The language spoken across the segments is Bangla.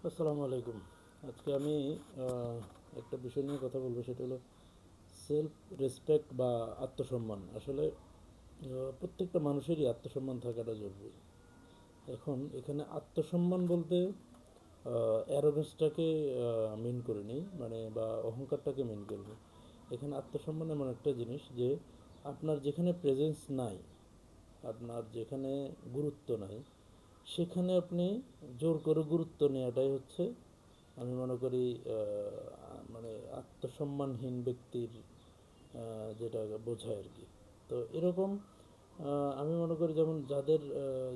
আসসালামু আলাইকুম। আজকে আমি একটা বিষয় নিয়ে কথা বলবো, সেটা হলো সেলফ রেসপেক্ট বা আত্মসম্মান। আসলে প্রত্যেকটা মানুষেরই আত্মসম্মান থাকাটা জরুরি। এখন এখানে আত্মসম্মান বলতে অ্যারোগেন্সটাকে মেন করে নিই, মানে বা অহংকারটাকে মেন করে নিই। এখানে আত্মসম্মান এমন একটা জিনিস যে আপনার যেখানে প্রেজেন্স নাই, আপনার যেখানে গুরুত্ব নাই, সেখানে আপনি জোর করে গুরুত্ব নেওয়াটাই হচ্ছে, আমি মনে করি, মানে আত্মসম্মানহীন ব্যক্তির যেটা বোঝায় আর কি। তো এরকম আমি মনে করি, যেমন যাদের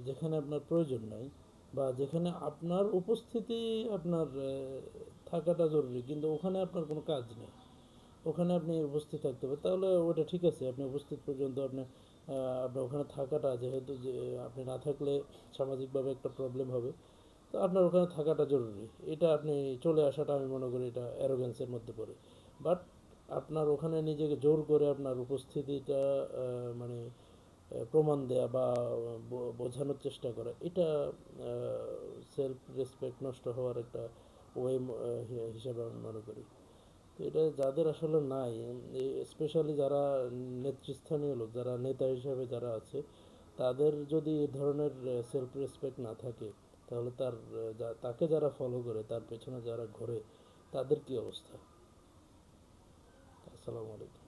যেখানে আপনার প্রয়োজন নাই বা যেখানে আপনার উপস্থিতি আপনার থাকাটা জরুরি, কিন্তু ওখানে আপনার কোনো কাজ নেই, ওখানে আপনি উপস্থিত থাকতে হবে, তাহলে ওটা ঠিক আছে। আপনি উপস্থিত পর্যন্ত আপনার ওখানে থাকাটা, যেহেতু যে আপনি না থাকলে সামাজিকভাবে একটা প্রবলেম হবে, তো আপনার ওখানে থাকাটা জরুরি। এটা আপনি চলে আসাটা, আমি মনে করি এটা অ্যারোগেন্সের মধ্যে পড়ে। বাট আপনার ওখানে নিজেকে জোর করে আপনার উপস্থিতিটা মানে প্রমাণ দেয়া বা বোঝানোর চেষ্টা করা, এটা সেলফ রেসপেক্ট নষ্ট হওয়ার একটা ওয়ে হিসাবে আমি মনে করি। তো এটা যাদের আসলে নাই, স্পেশালি যারা নেতৃস্থানীয় লোক, যারা নেতা হিসাবে যারা আছে, তাদের যদি এ ধরনের সেলফ রেসপেক্ট না থাকে, তাহলে তাকে যারা ফলো করে, তার পেছনে যারা ঘোরে, তাদের কি অবস্থা? আসসালামু আলাইকুম।